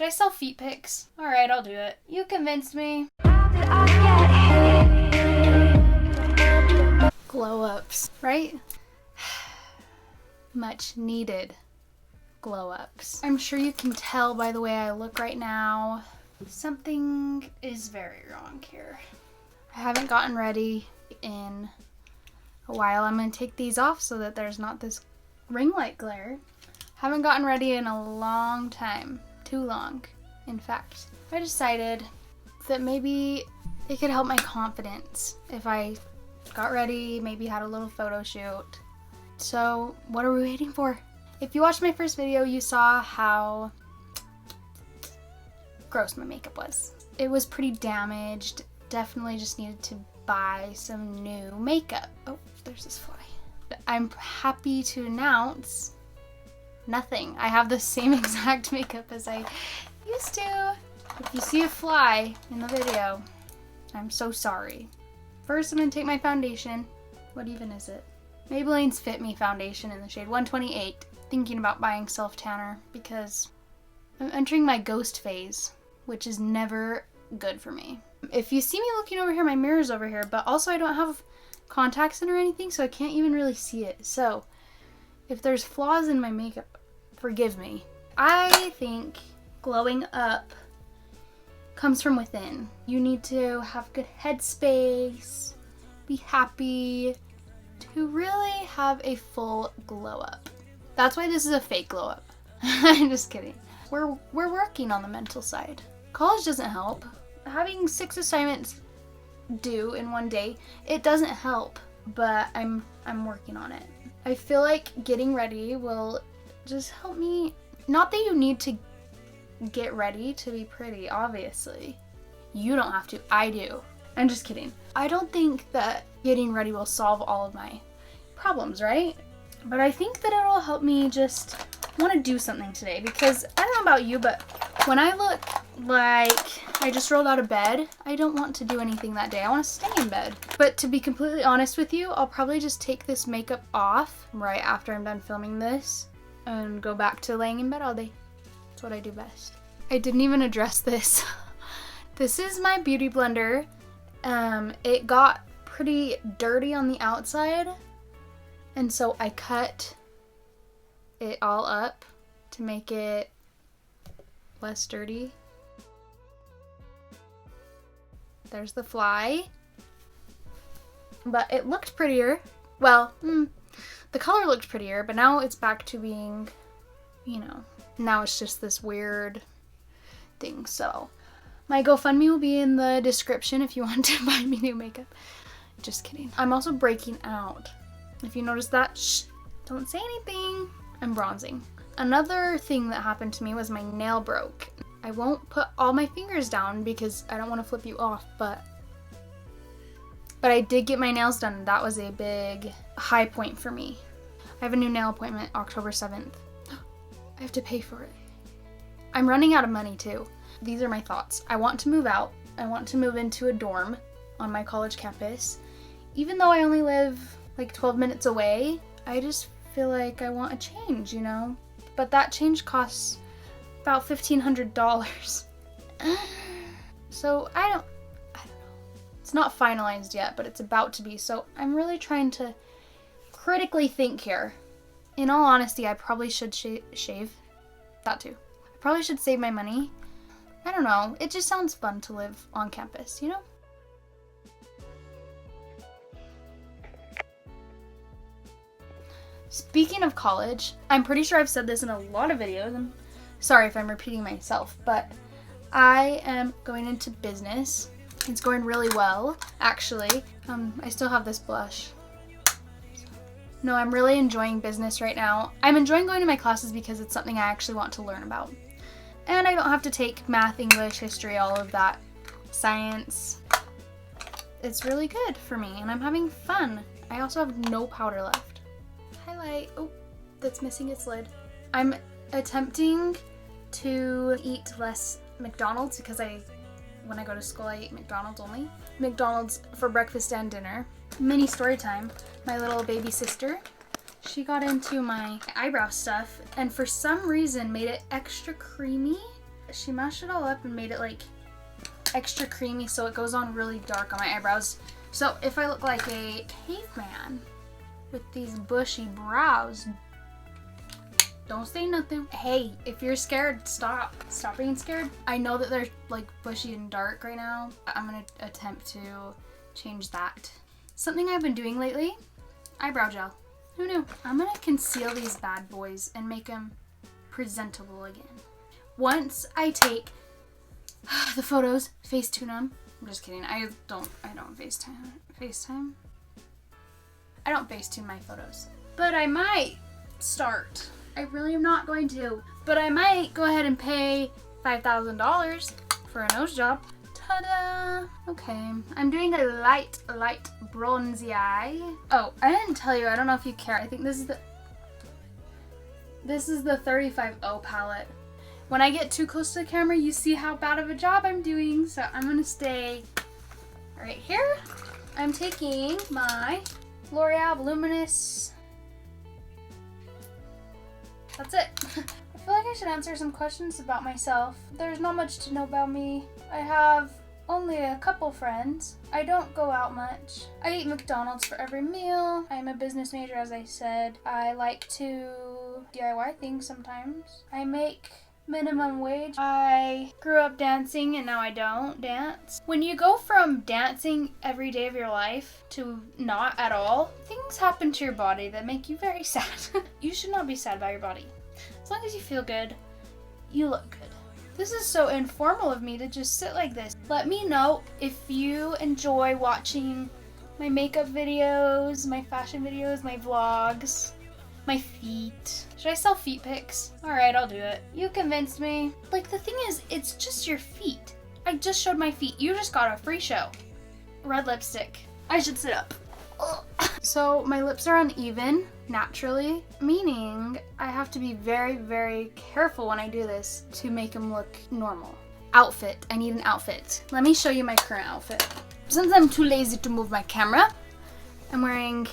Should I sell feet pics? Alright, I'll do it. You convinced me. Glow ups, right? Much needed glow ups. I'm sure you can tell by the way I look right now. Something is very wrong here. I haven't gotten ready in a while. I'm gonna take these off so that there's not this ring light glare. Haven't gotten ready in a long time. Too long, in fact. I decided that maybe it could help my confidence if I got ready, maybe had a little photo shoot. So what are we waiting for? If you watched my first video, you saw how gross my makeup was. It was pretty damaged. Definitely just needed to buy some new makeup. Oh, there's this fly. I'm happy to announce nothing. I have the same exact makeup as I used to. If you see a fly in the video, I'm so sorry. First, I'm gonna take my foundation. What even is it? Maybelline's Fit Me foundation in the shade 128. Thinking about buying self tanner because I'm entering my ghost phase, which is never good for me. If you see me looking over here, my mirror's over here, but also I don't have contacts in or anything, so I can't even really see it. So if there's flaws in my makeup, forgive me. I think glowing up comes from within. You need to have good headspace, be happy, to really have a full glow up. That's why this is a fake glow up. I'm just kidding. We're working on the mental side. College doesn't help. Having 6 assignments due in one day, it doesn't help, but I'm working on it. I feel like getting ready will just help me. Not that you need to get ready to be pretty, obviously. You don't have to, I do. I'm just kidding. I don't think that getting ready will solve all of my problems, right? But I think that it'll help me just want to do something today because I don't know about you, but when I look like I just rolled out of bed, I don't want to do anything that day. I want to stay in bed. But to be completely honest with you, I'll probably just take this makeup off right after I'm done filming this and go back to laying in bed all day. That's what I do best. I didn't even address this. This is my beauty blender. It got pretty dirty on the outside, and so I cut it all up to make it less dirty. There's the fly. But it looked prettier. Well, the color looked prettier, but now it's back to being, you know, now it's just this weird thing. So my GoFundMe will be in the description if you want to buy me new makeup. Just kidding. I'm also breaking out. If you notice that, shh, don't say anything. I'm bronzing. Another thing that happened to me was my nail broke. I won't put all my fingers down because I don't want to flip you off, but I did get my nails done. That was a big high point for me. I have a new nail appointment October 7th. I have to pay for it. I'm running out of money too. These are my thoughts. I want to move out. I want to move into a dorm on my college campus. Even though I only live like 12 minutes away, I just feel like I want a change, you know? But that change costs about $1,500. So I don't know. It's not finalized yet, but it's about to be. So I'm really trying to critically think here. In all honesty, I probably should shave. That too. I probably should save my money. I don't know. It just sounds fun to live on campus, you know? Speaking of college, I'm pretty sure I've said this in a lot of videos. I'm sorry if I'm repeating myself, but I am going into business. It's going really well, actually. I still have this blush. No, I'm really enjoying business right now. I'm enjoying going to my classes because it's something I actually want to learn about. And I don't have to take math, English, history, all of that, science. It's really good for me, and I'm having fun. I also have no powder left. Highlight. Oh, that's missing its lid. I'm attempting to eat less McDonald's because when I go to school, I eat McDonald's only. McDonald's for breakfast and dinner. Mini story time. My little baby sister, she got into my eyebrow stuff and for some reason made it extra creamy. she mashed it all up and made it like extra creamy so it goes on really dark on my eyebrows. So if I look like a caveman with these bushy brows, don't say nothing. Hey, if you're scared, stop. Stop being scared. I know that they're like bushy and dark right now. I'm gonna attempt to change that. Something I've been doing lately, eyebrow gel. Who knew? I'm gonna conceal these bad boys and make them presentable again. Once I take the photos, Facetune them. I'm just kidding. I don't FaceTime. I don't Facetune my photos. But I might start. I really am not going to. But I might go ahead and pay $5,000 for a nose job. Ta-da! Okay, I'm doing a light bronzy eye. Oh, I didn't tell you. I don't know if you care. I think this is the 35O palette. When I get too close to the camera, you see how bad of a job I'm doing. So I'm gonna stay right here. I'm taking my L'Oreal Voluminous. That's it. I feel like I should answer some questions about myself. There's not much to know about me. I have only a couple friends. I don't go out much. I eat McDonald's for every meal. I'm a business major, as I said. I like to DIY things sometimes. I make minimum wage. I grew up dancing and now I don't dance. When you go from dancing every day of your life to not at all, things happen to your body that make you very sad. You should not be sad about your body. As long as you feel good, you look good. This is so informal of me to just sit like this. Let me know if you enjoy watching my makeup videos, my fashion videos, my vlogs, my feet. Should I sell feet pics? Alright, I'll do it. You convinced me. Like, the thing is, it's just your feet. I just showed my feet. You just got a free show. Red lipstick. I should sit up. Ugh. So my lips are uneven naturally, meaning I have to be very, very careful when I do this to make them look normal. Outfit. I need an outfit. Let me show you my current outfit. Since I'm too lazy to move my camera, I'm wearing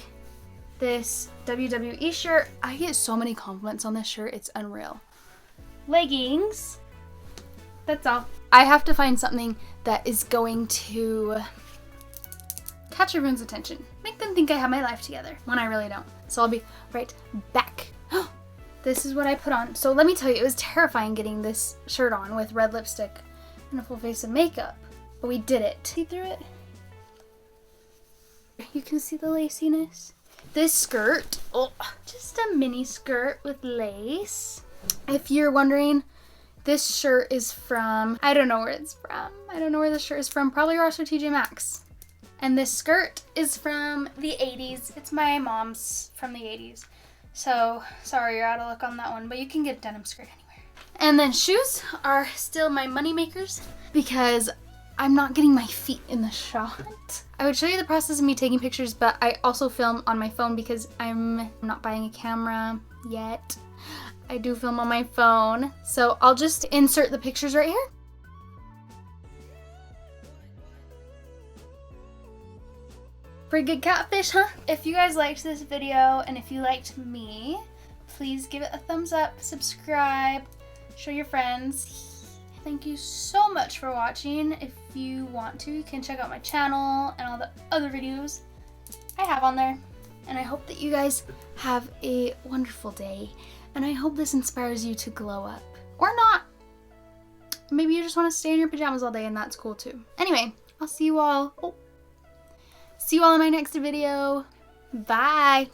this WWE shirt. I get so many compliments on this shirt, it's unreal. Leggings. That's all. I have to find something that is going to catch everyone's attention. Make them think I have my life together when I really don't. So I'll be right back. This is what I put on. So let me tell you, it was terrifying getting this shirt on with red lipstick and a full face of makeup. But we did it. See through it? You can see the laciness. This skirt, just a mini skirt with lace. If you're wondering, this shirt is from, I don't know where it's from. I don't know where this shirt is from. Probably Ross or TJ Maxx. And this skirt is from the 80s. It's my mom's from the 80s. So, sorry, you're out of luck on that one, but you can get a denim skirt anywhere. And then shoes are still my money makers because I'm not getting my feet in the shot. I would show you the process of me taking pictures, but I also film on my phone because I'm not buying a camera yet. I do film on my phone. So I'll just insert the pictures right here. Pretty good catfish, huh? If you guys liked this video and if you liked me, please give it a thumbs up, subscribe, show your friends. Thank you so much for watching. If you want to, you can check out my channel and all the other videos I have on there. And I hope that you guys have a wonderful day. And I hope this inspires you to glow up. Or not. Maybe you just want to stay in your pajamas all day and that's cool too. Anyway, I'll see you all. See you all in my next video. Bye.